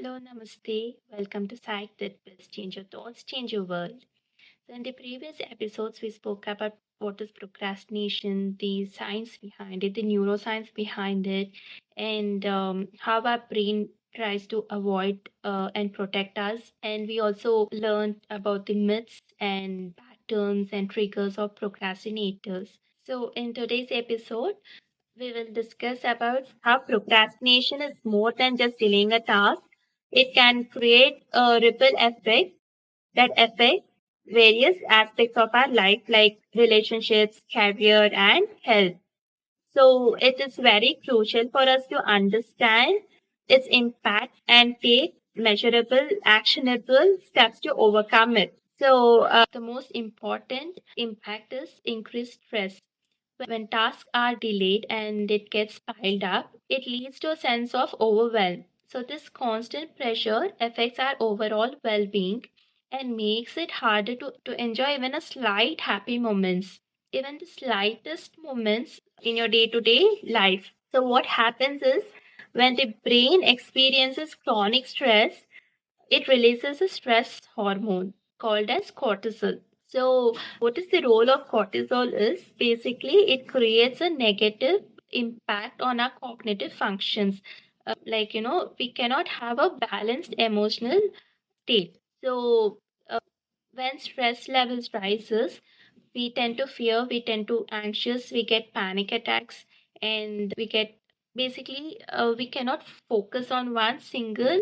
Hello, namaste. Welcome to Psych Tidbits. Change your thoughts, change your world. So, in the previous episodes, we spoke about what is procrastination, the science behind it, the neuroscience behind it, and how our brain tries to avoid and protect us. And we also learned about the myths and patterns and triggers of procrastinators. So, in today's episode, we will discuss about how procrastination is more than just delaying a task. It can create a ripple effect that affects various aspects of our life, like relationships, career, and health. So it is very crucial for us to understand its impact and take measurable, actionable steps to overcome it. So the most important impact is increased stress. When tasks are delayed and it gets piled up, it leads to a sense of overwhelm. So, this constant pressure affects our overall well being and makes it harder to enjoy even a slight happy moments, even the slightest moments in your day to day life. So, what happens is when the brain experiences chronic stress, it releases a stress hormone called as cortisol. So, what is the role of cortisol is basically it creates a negative impact on our cognitive functions. We cannot have a balanced emotional state. So, when stress levels rises, we tend to fear, we tend to anxious, we get panic attacks, and we get we cannot focus on one single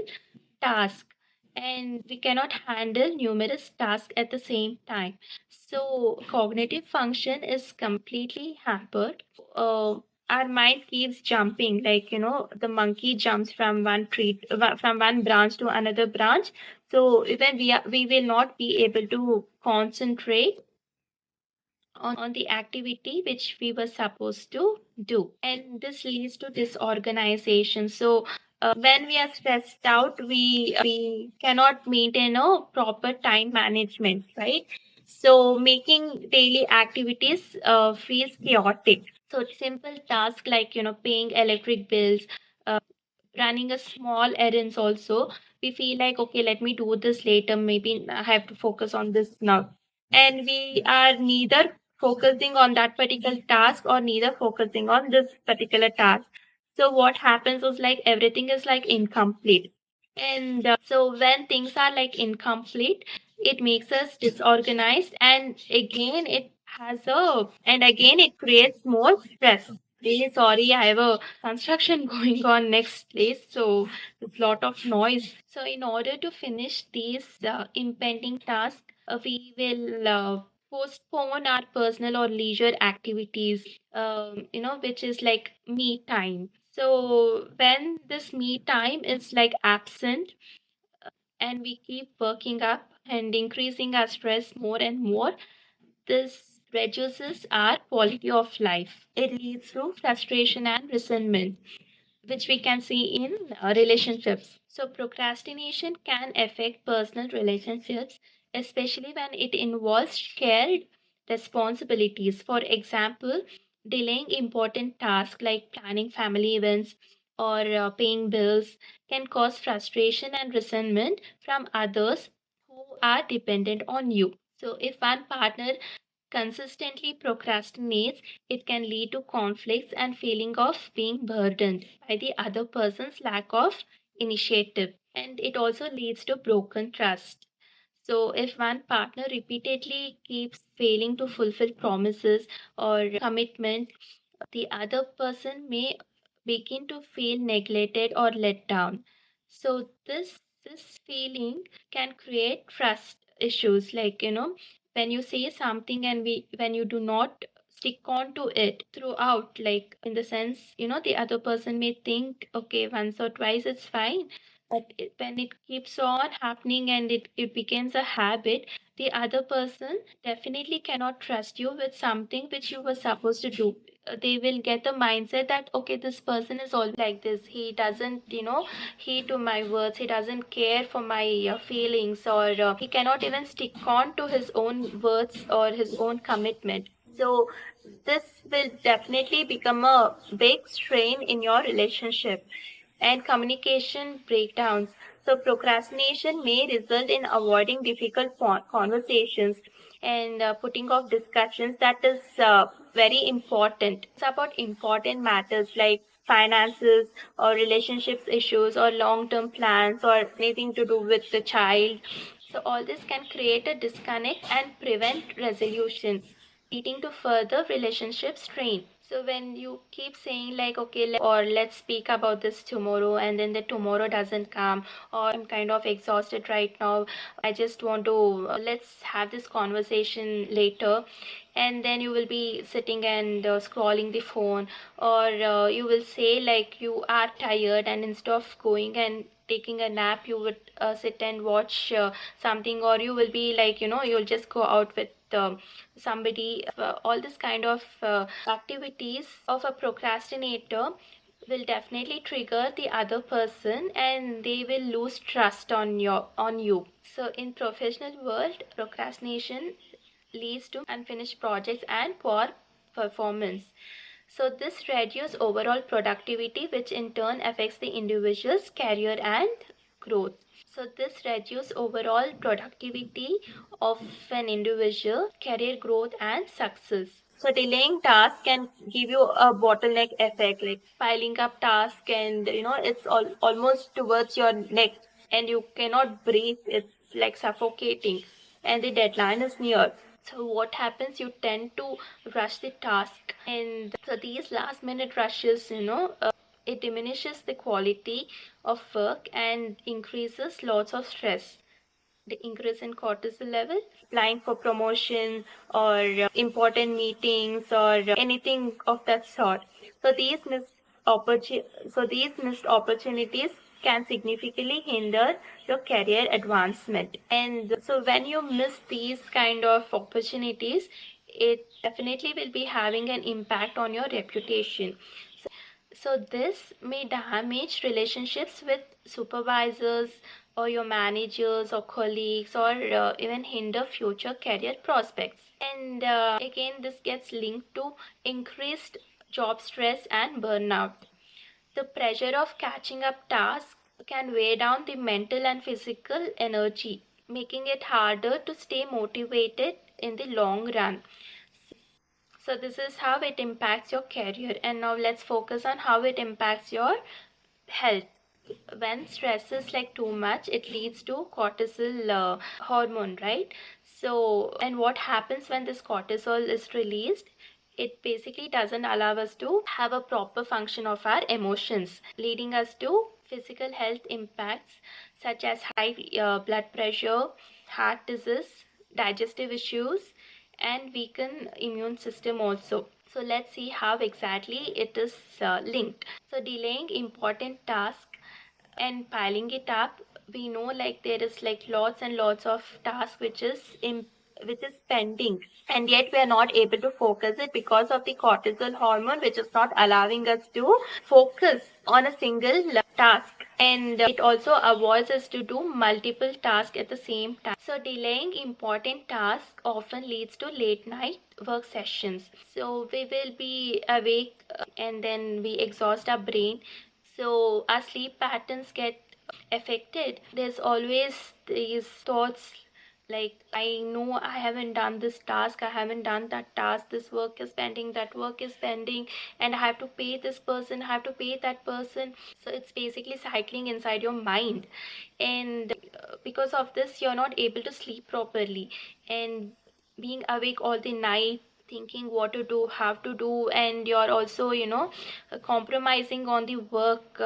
task and we cannot handle numerous tasks at the same time. So, cognitive function is completely hampered. Our mind keeps jumping, the monkey jumps from from one branch to another branch. So, even we will not be able to concentrate on the activity which we were supposed to do. And this leads to disorganization. So, when we are stressed out, we cannot maintain a proper time management, right? So, making daily activities feels chaotic. So, simple tasks like paying electric bills, uh, running a small errands also, we feel like okay, let me do this later. Maybe I have to focus on this now, and we are neither focusing on that particular task or neither focusing on this particular task. So what happens is like everything is like incomplete. And so when things are like incomplete, it makes us disorganized, and again it creates more stress. Really sorry, I have a construction going on next place, so there's a lot of noise. So in order to finish these impending tasks, we will postpone our personal or leisure activities, which is like me time. So when this me time is like absent, and we keep working up and increasing our stress more and more, this reduces our quality of life. It leads to frustration and resentment, which we can see in relationships. So, procrastination can affect personal relationships, especially when it involves shared responsibilities. For example, delaying important tasks like planning family events or paying bills can cause frustration and resentment from others who are dependent on you. So, if one partner consistently procrastinates, it can lead to conflicts and feeling of being burdened by the other person's lack of initiative. And it also leads to broken trust. So, if one partner repeatedly keeps failing to fulfill promises or commitment, the other person may begin to feel neglected or let down. So this feeling can create trust issues, like when you say something and when you do not stick on to it throughout, like in the sense, the other person may think okay, once or twice it's fine, but when it keeps on happening and it becomes a habit, the other person definitely cannot trust you with something which you were supposed to do. They will get the mindset that okay, this person is always like this, he doesn't heed to my words, he doesn't care for my feelings, or he cannot even stick on to his own words or his own commitment. So this will definitely become a big strain in your relationship. and communication breakdowns. So, procrastination may result in avoiding difficult conversations and putting off discussions that is very important. It's about important matters like finances or relationships issues or long term plans or anything to do with the child. So, all this can create a disconnect and prevent resolution, leading to further relationship strain. So when you keep saying like, okay, or let's speak about this tomorrow, and then the tomorrow doesn't come, or I'm kind of exhausted right now, I just want to let's have this conversation later, and then you will be sitting and scrolling the phone, or you will say like you are tired, and instead of going and taking a nap, you would sit and watch something, or you will be like, you'll just go out with somebody. All this kind of activities of a procrastinator will definitely trigger the other person, and they will lose trust on you. So in professional world, procrastination leads to unfinished projects and poor performance. So this reduces overall productivity, which in turn affects the individual's career and growth. So this reduces overall productivity of an individual, career growth and success. So delaying tasks can give you a bottleneck effect, like piling up tasks, and it's almost towards your neck, and you cannot breathe. It's like suffocating, and the deadline is near. So what happens? You tend to rush the task, and so these last minute rushes, it diminishes the quality of work and increases lots of stress. The increase in cortisol level, applying for promotion or important meetings or anything of that sort. So these missed opportunities can significantly hinder your career advancement. And so when you miss these kind of opportunities, it definitely will be having an impact on your reputation. So this may damage relationships with supervisors or your managers or colleagues, or even hinder future career prospects. And again, this gets linked to increased job stress and burnout. The pressure of catching up tasks can weigh down the mental and physical energy, making it harder to stay motivated in the long run. So this is how it impacts your career. And now let's focus on how it impacts your health. When stress is like too much, it leads to cortisol hormone, right? So, and what happens when this cortisol is released? It basically doesn't allow us to have a proper function of our emotions, leading us to physical health impacts such as high blood pressure, heart disease, digestive issues, and weaken immune system also. So let's see how exactly it is linked. So delaying important tasks and piling it up, we know like there is like lots and lots of tasks which is pending, and yet we are not able to focus it because of the cortisol hormone, which is not allowing us to focus on a single task, and it also avoids us to do multiple tasks at the same time. So delaying important tasks often leads to late night work sessions. So we will be awake, and then we exhaust our brain, so our sleep patterns get affected. There's always these thoughts like, I know I haven't done this task, I haven't done that task, this work is pending, that work is pending, and I have to pay this person, I have to pay that person. So it's basically cycling inside your mind, and because of this you're not able to sleep properly, and being awake all the night thinking what to do, how to do, and you're also compromising on the work.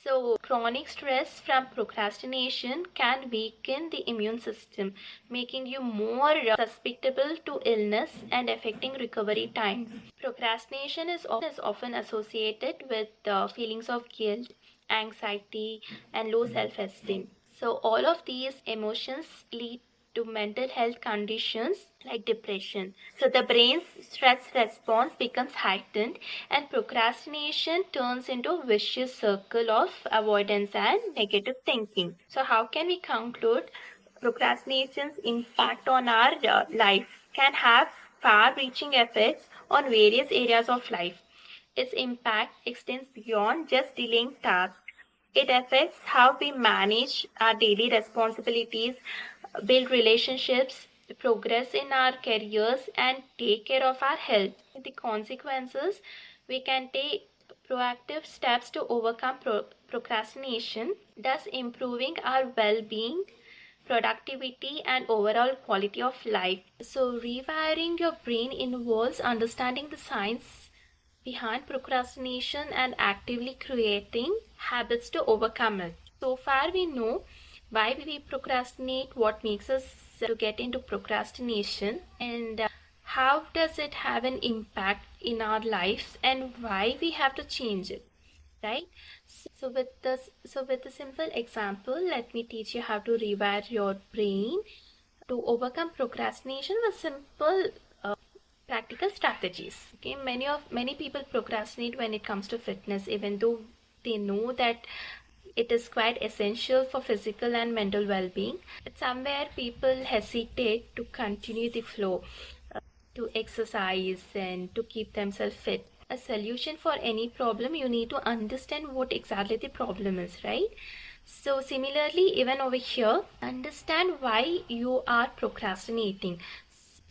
So chronic stress from procrastination can weaken the immune system, making you more susceptible to illness and affecting recovery times. Procrastination is often associated with feelings of guilt, anxiety, and low self-esteem. So all of these emotions lead to mental health conditions like depression. So the brain's stress response becomes heightened, and procrastination turns into a vicious circle of avoidance and negative thinking. So how can we conclude? Procrastination's impact on our life can have far-reaching effects on various areas of life. Its impact extends beyond just delaying tasks. It affects how we manage our daily responsibilities, build relationships, progress in our careers, and take care of our health. The consequences, we can take proactive steps to overcome procrastination, thus improving our well being, productivity, and overall quality of life. So, rewiring your brain involves understanding the science behind procrastination and actively creating habits to overcome it. So far, we know why we procrastinate, what makes us to get into procrastination, and how does it have an impact in our lives, and why we have to change it, right? So with a simple example, let me teach you how to rewire your brain to overcome procrastination with simple practical strategies. Okay, many people procrastinate when it comes to fitness, even though they know that it is quite essential for physical and mental well-being. But somewhere people hesitate to continue the flow, to exercise and to keep themselves fit. A solution for any problem, you need to understand what exactly the problem is, right? So similarly, even over here, understand why you are procrastinating.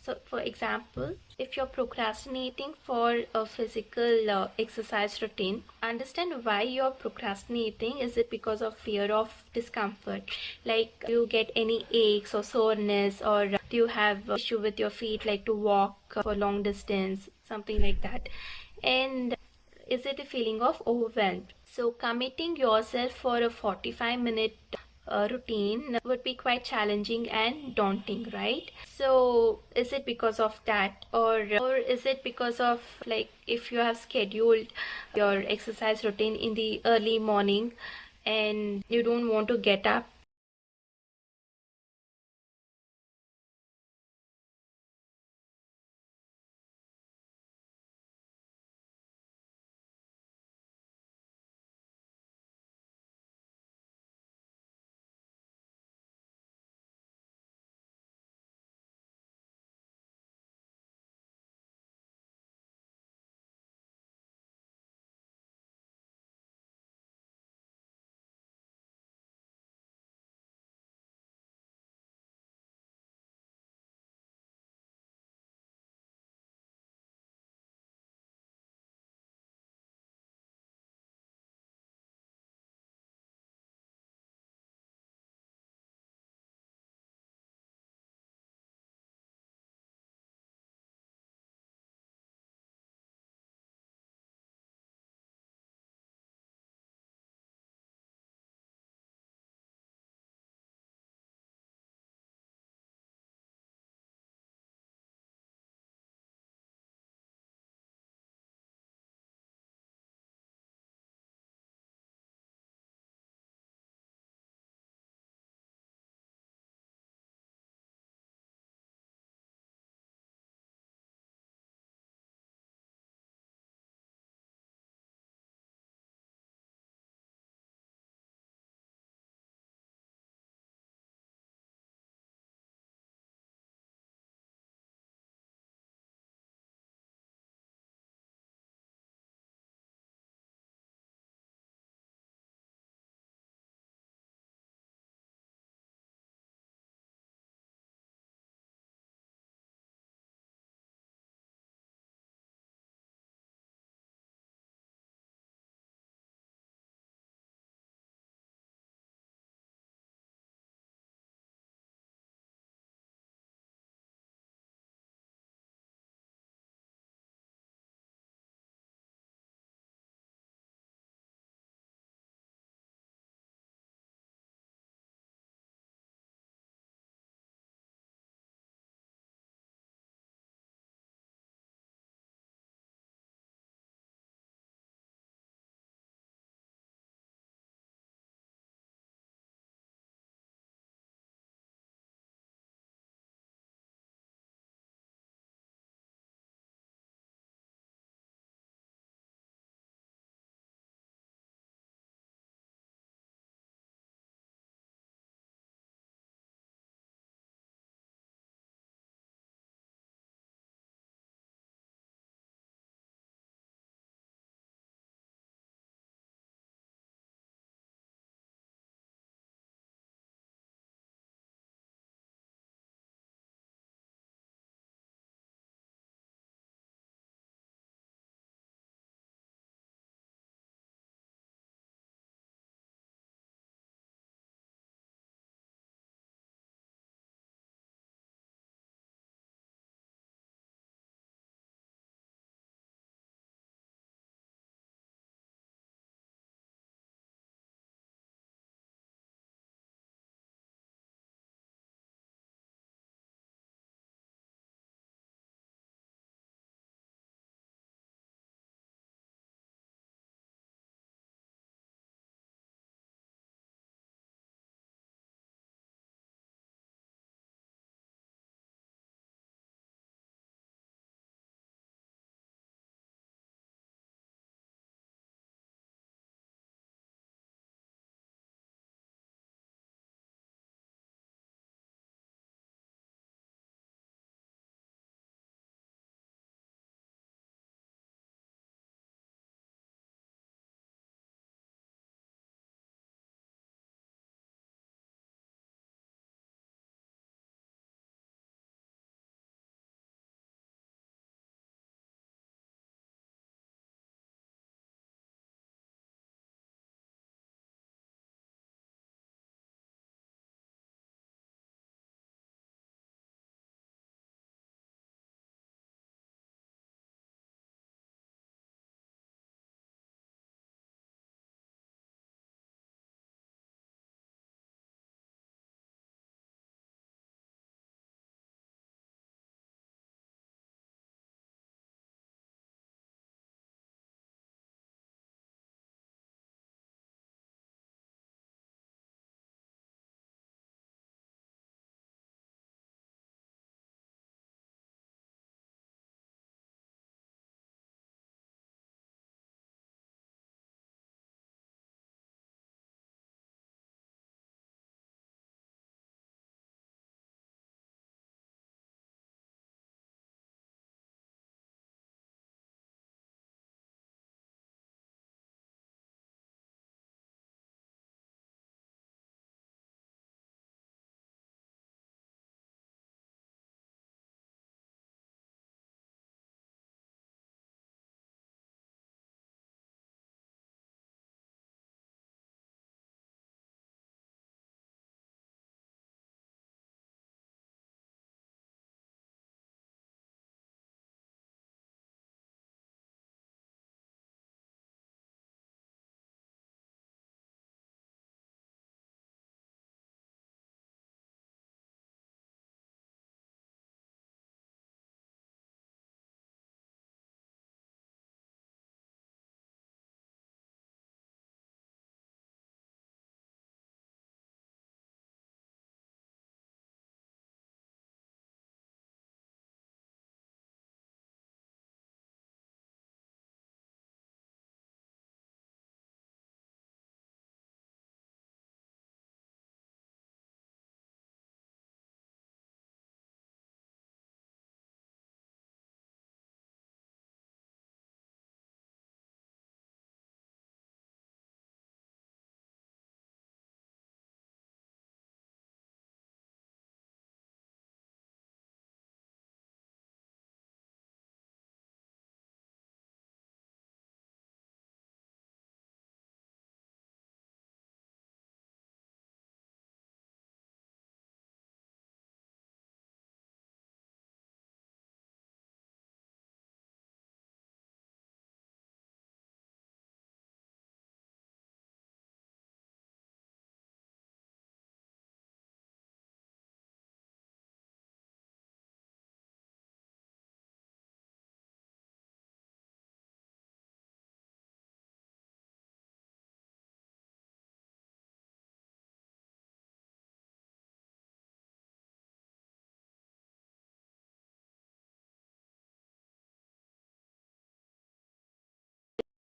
So for example, if you're procrastinating for a physical exercise routine, understand why you're procrastinating. Is it because of fear of discomfort? Like, do you get any aches or soreness, or do you have issue with your feet, like to walk for long distance, something like that? And is it a feeling of overwhelmed? So committing yourself for a 45-minute routine would be quite challenging and daunting, right? So is it because of that, or is it because of, like, if you have scheduled your exercise routine in the early morning and you don't want to get up